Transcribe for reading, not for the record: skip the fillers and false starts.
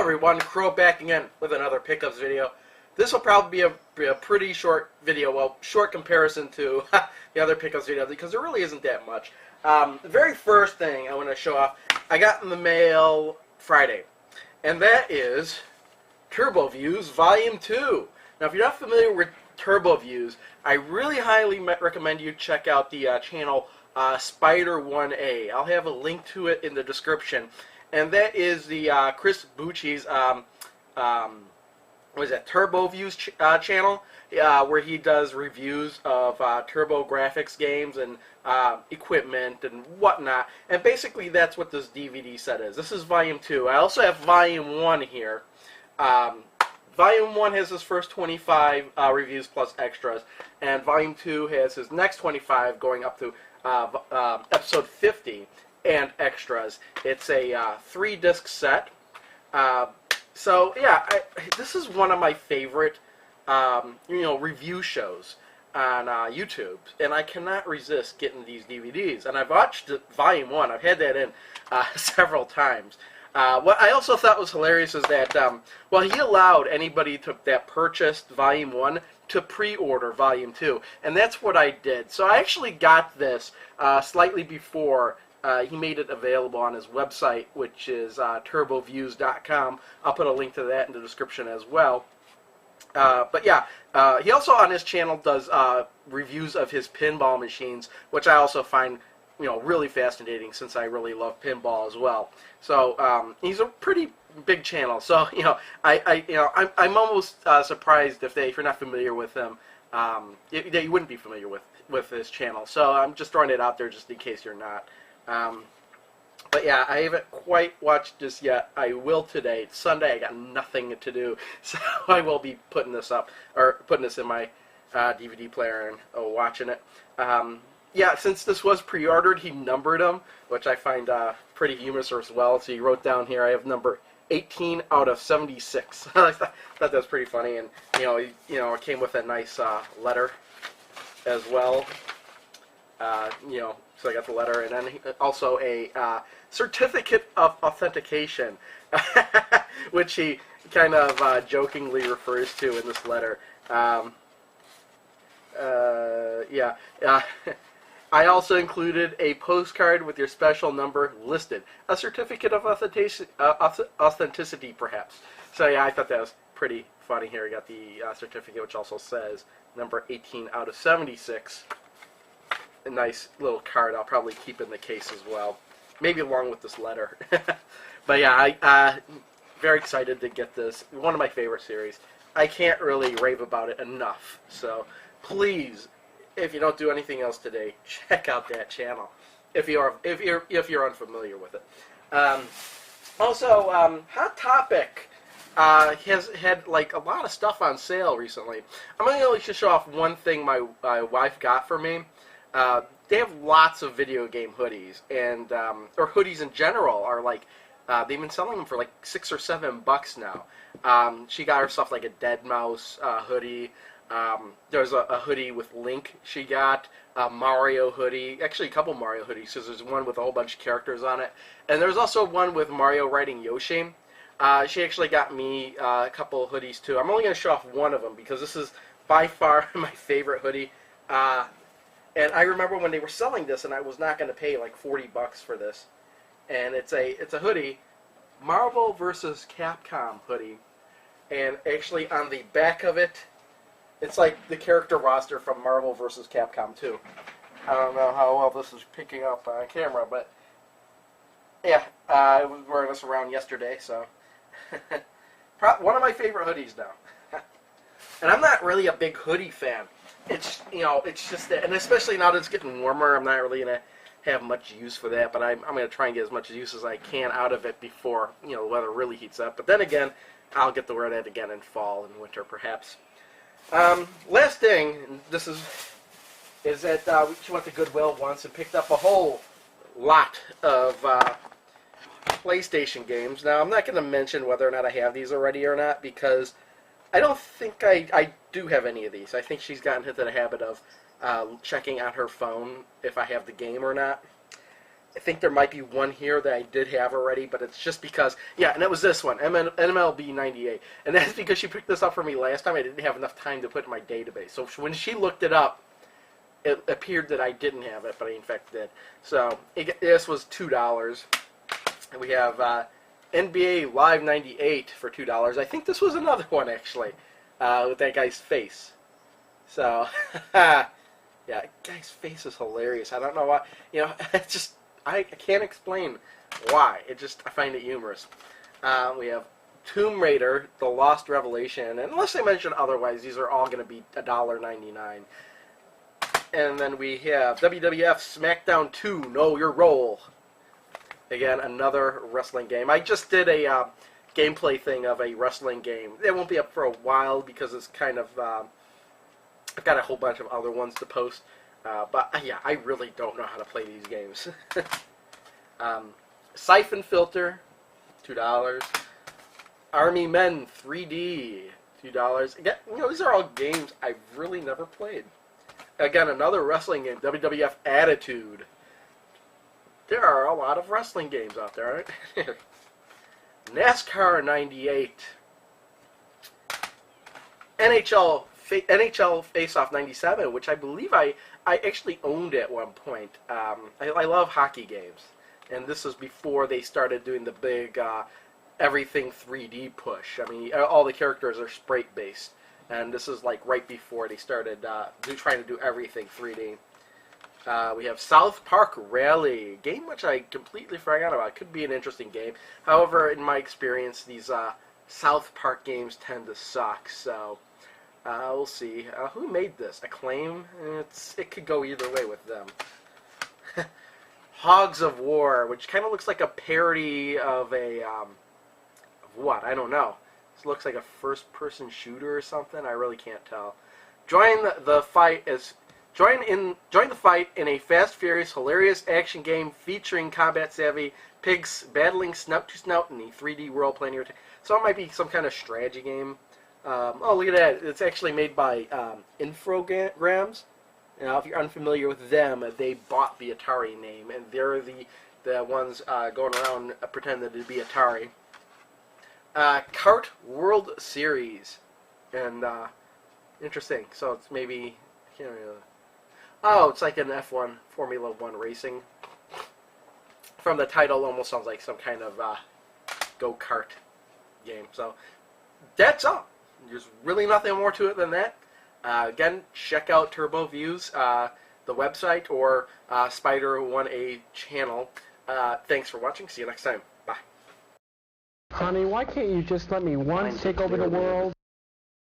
everyone, Crow back again with another pickups video. This will probably be a pretty short video, well, short comparison to the other pickups video because there really isn't that much. The very first thing I want to show off, I got in the mail Friday, and that is Turbo Views Volume 2. Now, if you're not familiar with Turbo Views, I really highly recommend you check out the channel Spider 1A. I'll have a link to it in the description. And that is the Chris Bucci's what is that, Turbo Views channel, where he does reviews of Turbo Graphics games and equipment and whatnot. And basically that's what this DVD set is. This is Volume 2. I also have Volume 1 here. Volume 1 has his first 25 reviews plus extras, and Volume 2 has his next 25 going up to episode 50 and extras. It's a 3-disc set. So yeah, this is one of my favorite review shows on YouTube, and I cannot resist getting these DVDs. And I've watched Volume 1. I've had that in several times. What I also thought was hilarious is that, well, he allowed anybody that purchased Volume 1 to pre-order Volume 2, and that's what I did. So I actually got this slightly before he made it available on his website, which is turboviews.com. I'll put a link to that in the description as well. But yeah, he also on his channel does reviews of his pinball machines, which I also find really fascinating since I really love pinball as well. So he's a pretty big channel. So I'm almost surprised if you're not familiar with him, that you wouldn't be familiar with his channel. So I'm just throwing it out there just in case you're not. But yeah, I haven't quite watched this yet. I will today. It's Sunday. I got nothing to do, so I will be putting this up, or putting this in my DVD player and watching it. Yeah, since this was pre-ordered, he numbered them, which I find pretty humorous as well. So he wrote down here, I have number 18 out of 76. I thought that was pretty funny, and it came with a nice letter as well. So I got the letter, and then also a certificate of authentication, which he kind of jokingly refers to in this letter. I also included a postcard with your special number listed, a certificate of authenticity, perhaps. So yeah, I thought that was pretty funny. Here we got the certificate, which also says number 18 out of 76. A nice little card I'll probably keep in the case as well, maybe along with this letter. But yeah, I'm very excited to get this. One of my favorite series. I can't really rave about it enough. So please, if you don't do anything else today, check out that channel if you're unfamiliar with it. Also, Hot Topic has had like a lot of stuff on sale recently. I'm going to show off one thing my wife got for me. They have lots of video game hoodies, and or hoodies in general are like they've been selling them for like $6 or $7 now. She got herself like a Dead Mouse hoodie. There's a hoodie with Link she got, a Mario hoodie, actually a couple Mario hoodies, because there's one with a whole bunch of characters on it, and there's also one with Mario riding Yoshi. She actually got me a couple hoodies too. I'm only going to show off one of them because this is by far my favorite hoodie. And I remember when they were selling this, and I was not going to pay like $40 for this. And it's a hoodie, Marvel vs. Capcom hoodie, and actually on the back of it, it's like the character roster from Marvel vs. Capcom 2. I don't know how well this is picking up on camera, but yeah, I was wearing this around yesterday, so one of my favorite hoodies now. And I'm not really a big hoodie fan. It's it's just that, and especially now that it's getting warmer, I'm not really gonna have much use for that. But I'm gonna try and get as much use as I can out of it before the weather really heats up. But then again, I'll get to wear that again in fall and winter, perhaps. Last thing, this is that she went to Goodwill once and picked up a whole lot of PlayStation games. Now, I'm not going to mention whether or not I have these already or not, because I don't think I do have any of these. I think she's gotten into the habit of checking on her phone if I have the game or not. I think there might be one here that I did have already, but it's just because, yeah, and it was this one, MLB 98. And that's because she picked this up for me last time. I didn't have enough time to put it in my database. So when she looked it up, it appeared that I didn't have it, but I in fact did. So this was $2. And we have NBA Live 98 for $2. I think this was another one, actually, with that guy's face. So, yeah, guy's face is hilarious. I don't know why. You know, it's just, I can't explain why. I find it humorous. We have Tomb Raider, The Lost Revelation, and unless I mention otherwise, these are all going to be $1.99. And then we have WWF SmackDown 2, Know Your Role. Again, another wrestling game. I just did a gameplay thing of a wrestling game. It won't be up for a while because it's kind of... I've got a whole bunch of other ones to post. But, yeah, I really don't know how to play these games. Siphon Filter, $2. Army Men 3D, $2. Again, you know, these are all games I've really never played. Again, another wrestling game, WWF Attitude. There are a lot of wrestling games out there, right? NASCAR 98. NHL Face-Off 97, which I believe I actually owned at one point. I love hockey games. And this was before they started doing the big everything 3D push. I mean, all the characters are sprite-based. And this is like right before they started trying to do everything 3D. We have South Park Rally, game which I completely forgot about. It could be an interesting game. However, in my experience, these South Park games tend to suck. So we'll see. Who made this? Acclaim? It could go either way with them. Hogs of War, which kind of looks like a parody of a of what? I don't know. This looks like a first-person shooter or something. I really can't tell. Join the fight in a fast, furious, hilarious action game featuring combat-savvy pigs battling snout to snout in a 3D world playing your. So it might be some kind of strategy game. Oh, look at that! It's actually made by Infogrames. Now, if you're unfamiliar with them, they bought the Atari name, and they're the ones going around pretending to be Atari. Kart World Series, and interesting. So it's maybe it's like an F1 Formula 1 racing. From the title, almost sounds like some kind of go-kart game. So that's all. There's really nothing more to it than that. Again, check out Turbo Views, the website, or Spider 1A channel. Thanks for watching. See you next time. Bye. Honey, why can't you just let me once take over the world?